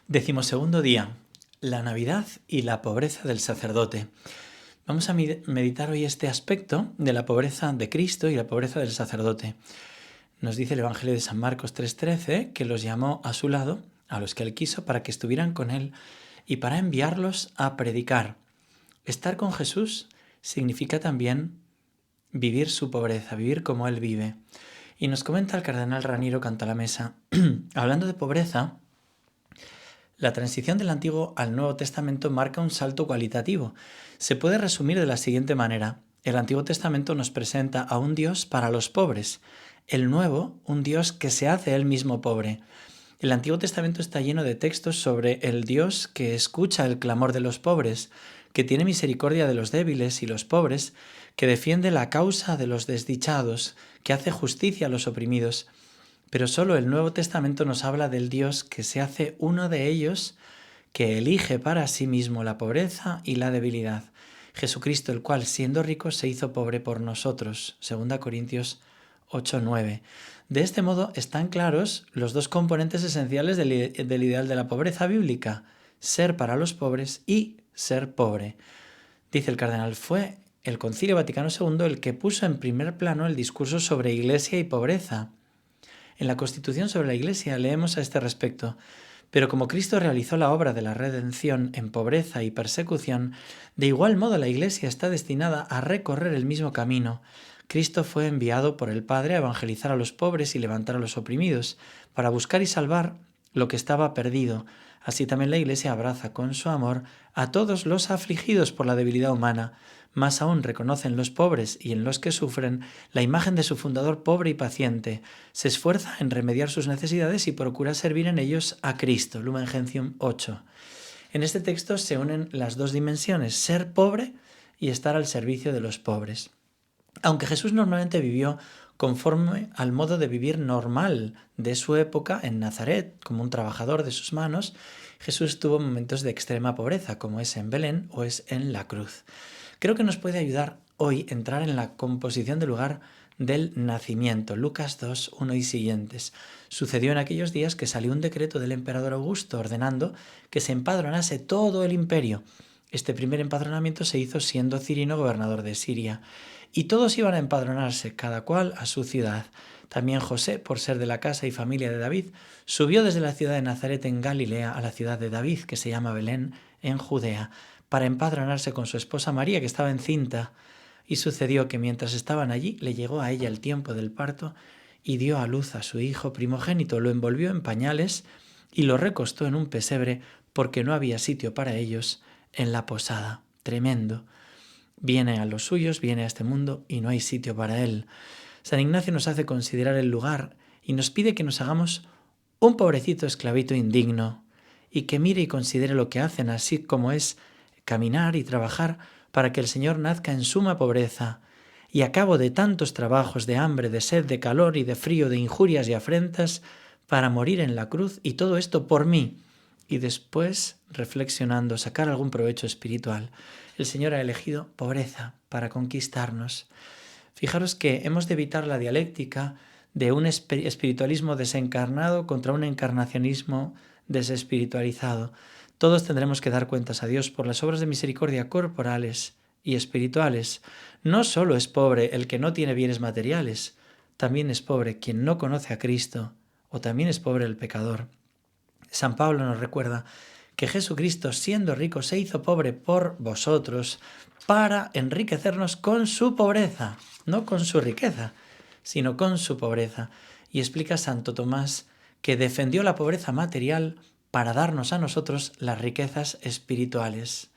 Decimosegundo día, la Navidad y la pobreza del sacerdote. Vamos a meditar hoy este aspecto de la pobreza de Cristo y la pobreza del sacerdote. Nos dice el Evangelio de San Marcos 3:13 que los llamó a su lado, a los que él quiso, para que estuvieran con él y para enviarlos a predicar. Estar con Jesús significa también vivir su pobreza, vivir como él vive. Y nos comenta el cardenal Raniero Cantalamessa, hablando de pobreza, la transición del Antiguo al Nuevo Testamento marca un salto cualitativo. Se puede resumir de la siguiente manera. El Antiguo Testamento nos presenta a un Dios para los pobres. El Nuevo, un Dios que se hace él mismo pobre. El Antiguo Testamento está lleno de textos sobre el Dios que escucha el clamor de los pobres, que tiene misericordia de los débiles y los pobres, que defiende la causa de los desdichados, que hace justicia a los oprimidos. Pero solo el Nuevo Testamento nos habla del Dios que se hace uno de ellos, que elige para sí mismo la pobreza y la debilidad. Jesucristo, el cual, siendo rico, se hizo pobre por nosotros. 2 Corintios 8:9. De este modo están claros los dos componentes esenciales del ideal de la pobreza bíblica: ser para los pobres y ser pobre. Dice el cardenal, fue el Concilio Vaticano II el que puso en primer plano el discurso sobre Iglesia y pobreza. En la Constitución sobre la Iglesia leemos a este respecto: pero como Cristo realizó la obra de la redención en pobreza y persecución, de igual modo la Iglesia está destinada a recorrer el mismo camino. Cristo fue enviado por el Padre a evangelizar a los pobres y levantar a los oprimidos, para buscar y salvar lo que estaba perdido. Así también la Iglesia abraza con su amor a todos los afligidos por la debilidad humana. Más aún reconoce en los pobres y en los que sufren la imagen de su fundador pobre y paciente. Se esfuerza en remediar sus necesidades y procura servir en ellos a Cristo. Lumen Gentium 8. En este texto se unen las dos dimensiones, ser pobre y estar al servicio de los pobres. Aunque Jesús normalmente vivió conforme al modo de vivir normal de su época en Nazaret, como un trabajador de sus manos, Jesús tuvo momentos de extrema pobreza, como es en Belén o es en la cruz. Creo que nos puede ayudar hoy entrar en la composición del lugar del nacimiento. Lucas 2, 1 y siguientes. Sucedió en aquellos días que salió un decreto del emperador Augusto ordenando que se empadronase todo el imperio. Este primer empadronamiento se hizo siendo Cirino gobernador de Siria. Y todos iban a empadronarse, cada cual a su ciudad. También José, por ser de la casa y familia de David, subió desde la ciudad de Nazaret en Galilea a la ciudad de David, que se llama Belén, en Judea, para empadronarse con su esposa María, que estaba encinta. Y sucedió que mientras estaban allí, le llegó a ella el tiempo del parto y dio a luz a su hijo primogénito, lo envolvió en pañales y lo recostó en un pesebre porque no había sitio para ellos en la posada. Tremendo. Viene a los suyos, viene a este mundo y no hay sitio para él. San Ignacio nos hace considerar el lugar y nos pide que nos hagamos un pobrecito esclavito indigno y que mire y considere lo que hacen, así como es caminar y trabajar para que el Señor nazca en suma pobreza y a cabo de tantos trabajos de hambre, de sed, de calor y de frío, de injurias y afrentas, para morir en la cruz, y todo esto por mí. Y después, reflexionando, sacar algún provecho espiritual. El Señor ha elegido pobreza para conquistarnos. Fijaros que hemos de evitar la dialéctica de un espiritualismo desencarnado contra un encarnacionismo desespiritualizado. Todos tendremos que dar cuentas a Dios por las obras de misericordia corporales y espirituales. No solo es pobre el que no tiene bienes materiales, también es pobre quien no conoce a Cristo, o también es pobre el pecador. San Pablo nos recuerda que Jesucristo, siendo rico, se hizo pobre por vosotros para enriquecernos con su pobreza, no con su riqueza, sino con su pobreza. Y explica Santo Tomás que defendió la pobreza material para darnos a nosotros las riquezas espirituales.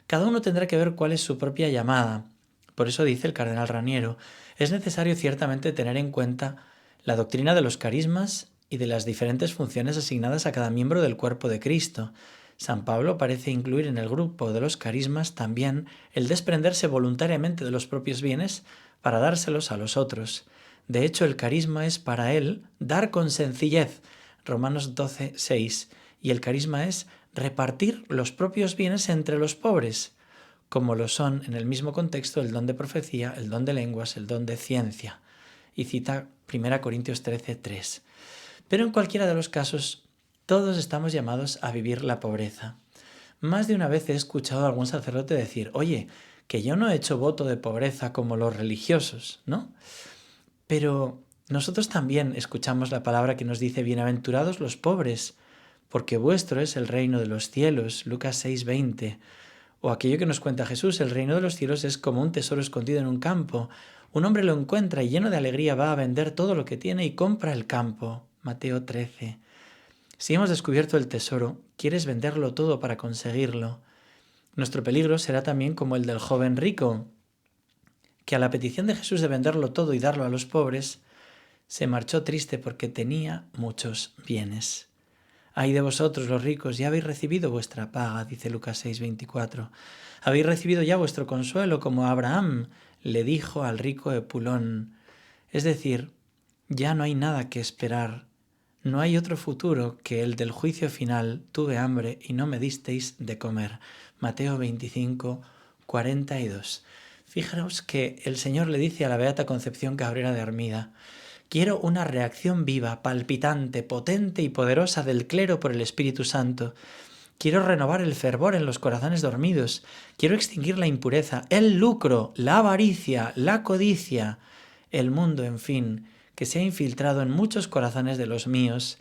Cada uno tendrá que ver cuál es su propia llamada. Por eso dice el cardenal Raniero, es necesario ciertamente tener en cuenta la doctrina de los carismas y de las diferentes funciones asignadas a cada miembro del cuerpo de Cristo. San Pablo parece incluir en el grupo de los carismas también el desprenderse voluntariamente de los propios bienes para dárselos a los otros. De hecho, el carisma es para él dar con sencillez, Romanos 12, 6, y el carisma es repartir los propios bienes entre los pobres, como lo son en el mismo contexto el don de profecía, el don de lenguas, el don de ciencia. Y cita 1 Corintios 13, 3. Pero en cualquiera de los casos, Todos estamos llamados a vivir la pobreza. Más de una vez he escuchado a algún sacerdote decir, oye, que yo no he hecho voto de pobreza como los religiosos, ¿no? Pero nosotros también escuchamos la palabra que nos dice, bienaventurados los pobres, porque vuestro es el reino de los cielos, Lucas 6:20. O aquello que nos cuenta Jesús, el reino de los cielos es como un tesoro escondido en un campo. Un hombre lo encuentra y lleno de alegría va a vender todo lo que tiene y compra el campo, Mateo 13. Si hemos descubierto el tesoro, quieres venderlo todo para conseguirlo. Nuestro peligro será también como el del joven rico, que a la petición de Jesús de venderlo todo y darlo a los pobres, se marchó triste porque tenía muchos bienes. Ay de vosotros los ricos, ya habéis recibido vuestra paga, dice Lucas 6:24. Habéis recibido ya vuestro consuelo, como Abraham le dijo al rico Epulón. Es decir, ya no hay nada que esperar. No hay otro futuro que el del juicio final. Tuve hambre y no me disteis de comer. Mateo 25:42. Fijaros que el Señor le dice a la Beata Concepción Cabrera de Armida, quiero una reacción viva, palpitante, potente y poderosa del clero por el Espíritu Santo. Quiero renovar el fervor en los corazones dormidos. Quiero extinguir la impureza, el lucro, la avaricia, la codicia, el mundo, en fin, que se ha infiltrado en muchos corazones de los míos.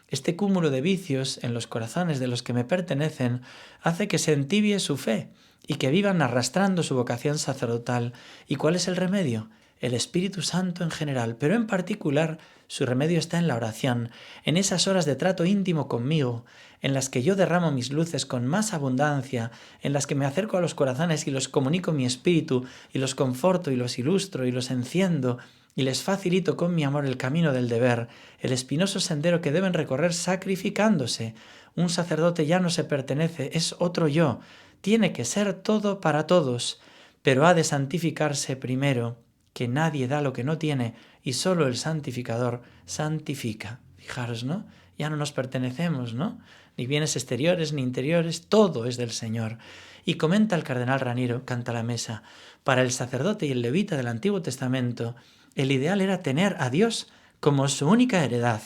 Este cúmulo de vicios en los corazones de los que me pertenecen hace que se entibie su fe y que vivan arrastrando su vocación sacerdotal. ¿Y cuál es el remedio? El Espíritu Santo en general, pero en particular su remedio está en la oración, en esas horas de trato íntimo conmigo, en las que yo derramo mis luces con más abundancia, en las que me acerco a los corazones y los comunico mi espíritu, y los conforto y los ilustro y los enciendo, y les facilito con mi amor el camino del deber, el espinoso sendero que deben recorrer sacrificándose. Un sacerdote ya no se pertenece, es otro yo, tiene que ser todo para todos, pero ha de santificarse primero, que nadie da lo que no tiene y solo el santificador santifica. Fijaros, ¿no? Ya no nos pertenecemos, ¿no? Ni bienes exteriores ni interiores, todo es del Señor. Y comenta el cardenal Raniero, canta la mesa, para el sacerdote y el levita del Antiguo Testamento, el ideal era tener a Dios como su única heredad.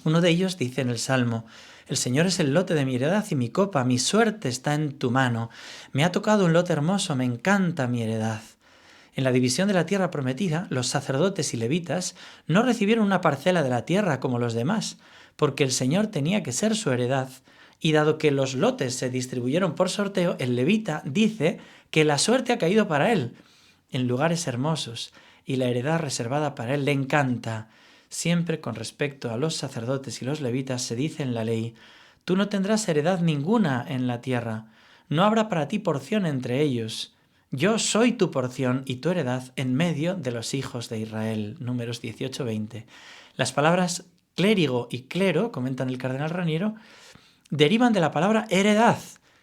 Uno de ellos dice en el Salmo, el Señor es el lote de mi heredad y mi copa, mi suerte está en tu mano. Me ha tocado un lote hermoso, me encanta mi heredad. En la división de la tierra prometida, los sacerdotes y levitas no recibieron una parcela de la tierra como los demás, porque el Señor tenía que ser su heredad, y dado que los lotes se distribuyeron por sorteo, el levita dice que la suerte ha caído para él, en lugares hermosos, y la heredad reservada para él le encanta. Siempre con respecto a los sacerdotes y los levitas se dice en la ley, tú no tendrás heredad ninguna en la tierra, no habrá para ti porción entre ellos. Yo soy tu porción y tu heredad en medio de los hijos de Israel. Números 18-20. Las palabras clérigo y clero, comentan el cardenal Raniero, derivan de la palabra heredad,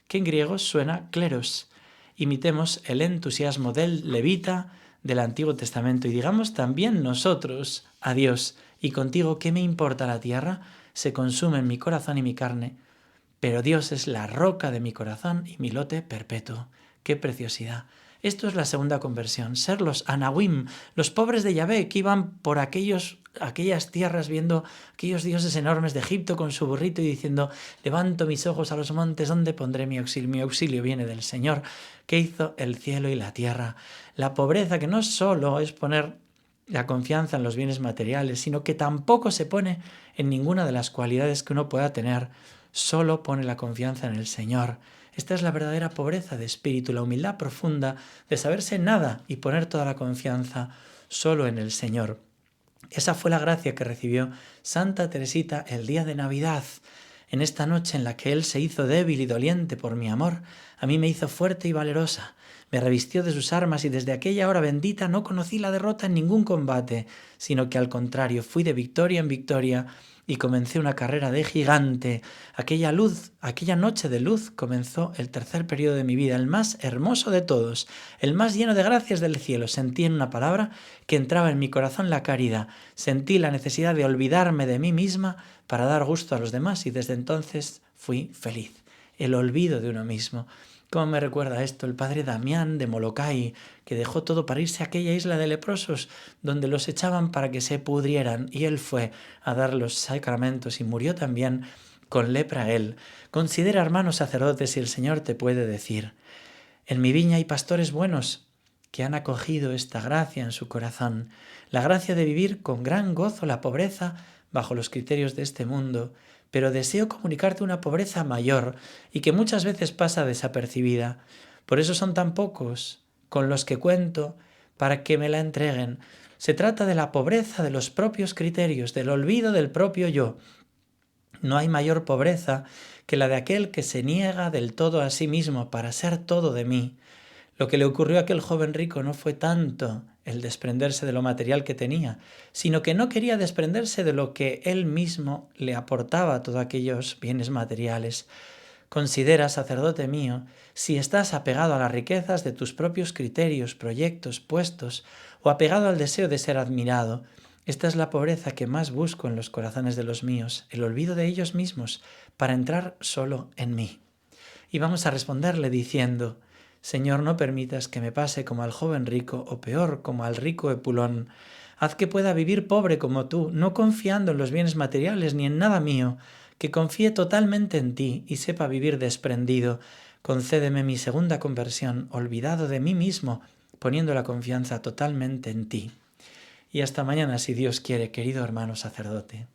que en griego suena kleros. Imitemos el entusiasmo del levita del Antiguo Testamento y digamos también nosotros a Dios, y contigo, ¿qué me importa la tierra? Se consume en mi corazón y mi carne, pero Dios es la roca de mi corazón y mi lote perpetuo. ¡Qué preciosidad! Esto es la segunda conversión, ser los Anawim, los pobres de Yahvé que iban por aquellas tierras viendo aquellos dioses enormes de Egipto con su burrito y diciendo, levanto mis ojos a los montes, ¿dónde pondré mi auxilio? Mi auxilio viene del Señor, que hizo el cielo y la tierra. La pobreza que no solo es poner la confianza en los bienes materiales, sino que tampoco se pone en ninguna de las cualidades que uno pueda tener, solo pone la confianza en el Señor. Esta es la verdadera pobreza de espíritu, la humildad profunda de saberse nada y poner toda la confianza solo en el Señor. Esa fue la gracia que recibió Santa Teresita el día de Navidad. En esta noche en la que Él se hizo débil y doliente por mi amor, a mí me hizo fuerte y valerosa. Me revistió de sus armas y desde aquella hora bendita no conocí la derrota en ningún combate, sino que al contrario fui de victoria en victoria y comencé una carrera de gigante. Aquella noche de luz comenzó el tercer periodo de mi vida, el más hermoso de todos, el más lleno de gracias del cielo. Sentí en una palabra que entraba en mi corazón la caridad. Sentí la necesidad de olvidarme de mí misma para dar gusto a los demás y desde entonces fui feliz. El olvido de uno mismo. ¿Cómo me recuerda esto el padre Damián de Molokai, que dejó todo para irse a aquella isla de leprosos, donde los echaban para que se pudrieran, y él fue a dar los sacramentos y murió también con lepra él. Considera, hermano sacerdote, si el Señor te puede decir: en mi viña hay pastores buenos que han acogido esta gracia en su corazón, la gracia de vivir con gran gozo la pobreza bajo los criterios de este mundo, pero deseo comunicarte una pobreza mayor y que muchas veces pasa desapercibida. Por eso son tan pocos con los que cuento para que me la entreguen. Se trata de la pobreza de los propios criterios, del olvido del propio yo. No hay mayor pobreza que la de aquel que se niega del todo a sí mismo para ser todo de mí. Lo que le ocurrió a aquel joven rico no fue tanto el desprenderse de lo material que tenía, sino que no quería desprenderse de lo que él mismo le aportaba, todos aquellos bienes materiales. Considera, sacerdote mío, si estás apegado a las riquezas de tus propios criterios, proyectos, puestos, o apegado al deseo de ser admirado. Esta es la pobreza que más busco en los corazones de los míos, el olvido de ellos mismos, para entrar solo en mí. Y vamos a responderle diciendo: Señor, no permitas que me pase como al joven rico, o peor, como al rico Epulón. Haz que pueda vivir pobre como tú, no confiando en los bienes materiales ni en nada mío, que confíe totalmente en ti y sepa vivir desprendido. Concédeme mi segunda conversión, olvidado de mí mismo, poniendo la confianza totalmente en ti. Y hasta mañana, si Dios quiere, querido hermano sacerdote.